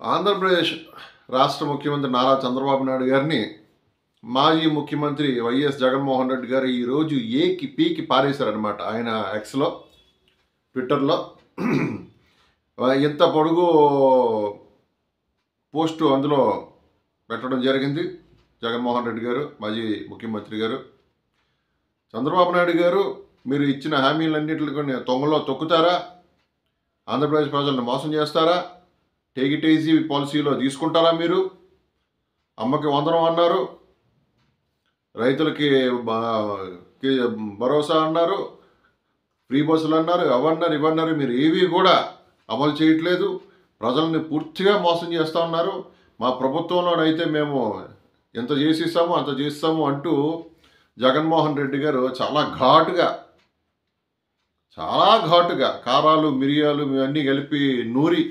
ఆంధ్రప్రదేశ్ రాష్ట్ర ముఖ్యమంత్రి నారా చంద్రబాబు నాయుడు గారిని మాజీ ముఖ్యమంత్రి వైఎస్ జగన్మోహన్ రెడ్డి గారు ఈరోజు ఏకి పీకి పారేశారనమాట. ఆయన ఎక్స్లో, ట్విట్టర్లో ఇంత పొడుగు పోస్టు అందులో పెట్టడం జరిగింది. జగన్మోహన్ రెడ్డి గారు, మాజీ ముఖ్యమంత్రి గారు, చంద్రబాబు నాయుడు గారు, మీరు ఇచ్చిన హామీలన్నింటిని తొంగలో తొక్కుతారా? ఆంధ్రప్రదేశ్ ప్రజలను మోసం చేస్తారా? టేక్ ఇట్ ఈజీ పాలసీలో తీసుకుంటారా? మీరు అమ్మకి వందనం అన్నారు, రైతులకి భరోసా అన్నారు, ఫ్రీ బస్సులు అన్నారు, అవన్నారు ఇవన్నారు. మీరు ఏవి కూడా అమలు చేయట్లేదు. ప్రజల్ని పూర్తిగా మోసం చేస్తూ ఉన్నారు. మా ప్రభుత్వంలోనైతే మేము ఎంత చేసిస్తామో అంత చేస్తాము అంటూ జగన్మోహన్ రెడ్డి గారు చాలా ఘాటుగా కారాలు మిరియాలు ఇవన్నీ కలిపి నూరి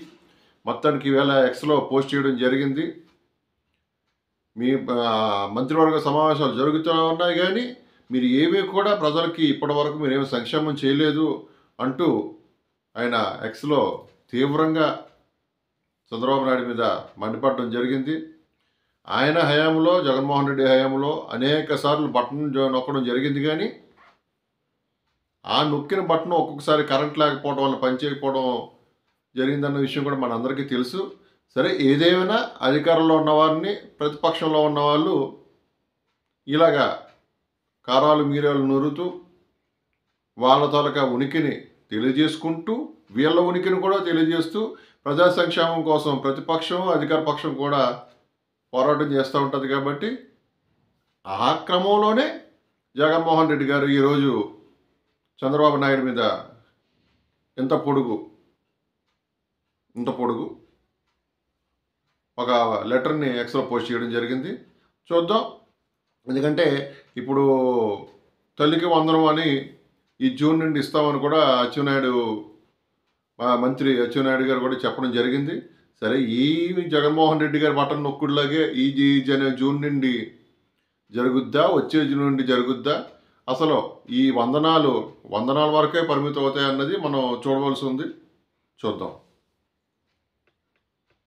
మొత్తానికి ఈవేళ ఎక్స్లో పోస్ట్ చేయడం జరిగింది. మీ మంత్రివర్గ సమావేశాలు జరుగుతూ ఉన్నాయి, కానీ మీరు ఏమీ కూడా ప్రజలకి ఇప్పటి వరకు మీరేమి సంక్షేమం చేయలేదు అంటూ ఆయన ఎక్స్లో తీవ్రంగా చంద్రబాబు నాయుడు మీద మండిపడడం జరిగింది. ఆయన హయాంలో, జగన్మోహన్ రెడ్డి హయాంలో అనేక సార్లు బటన్ నొక్కడం జరిగింది, కానీ ఆ నొక్కిన బటన్ ఒక్కొక్కసారి కరెంట్ లేకపోవడం వల్ల పనిచేయకపోవడం జరిగిందన్న విషయం కూడా మనందరికీ తెలుసు. సరే, ఏదేమైనా అధికారంలో ఉన్నవారిని, ప్రతిపక్షంలో ఉన్నవాళ్ళు ఇలాగా కారాలు మీరాలు నూరుతూ వాళ్ళ తాలూకా ఉనికిని తెలియజేసుకుంటూ, వీళ్ళ ఉనికిని కూడా తెలియజేస్తూ ప్రజా సంక్షేమం కోసం ప్రతిపక్షం, అధికార పక్షం కూడా పోరాటం చేస్తూ ఉంటుంది. కాబట్టి ఆ క్రమంలోనే జగన్మోహన్ రెడ్డి గారు ఈరోజు చంద్రబాబు నాయుడు మీద ఇంత పొడుగు ఒక లెటర్ని ఎక్స్లో పోస్ట్ చేయడం జరిగింది. చూద్దాం. ఎందుకంటే ఇప్పుడు తల్లికి వందనం అని ఈ జూన్ నుండి ఇస్తామని కూడా మంత్రి అచ్చెన్నాయుడు గారు కూడా చెప్పడం జరిగింది. సరే, ఈ జగన్మోహన్ రెడ్డి గారి బటన్ నొక్కుడులాగే ఈ జూన్ నుండి జరుగుద్దా, వచ్చే జూన్ నుండి జరుగుద్దా, అసలు ఈ వందనాల వరకే పరిమితం అవుతాయి అన్నది మనం చూడవలసి ఉంది. చూద్దాం.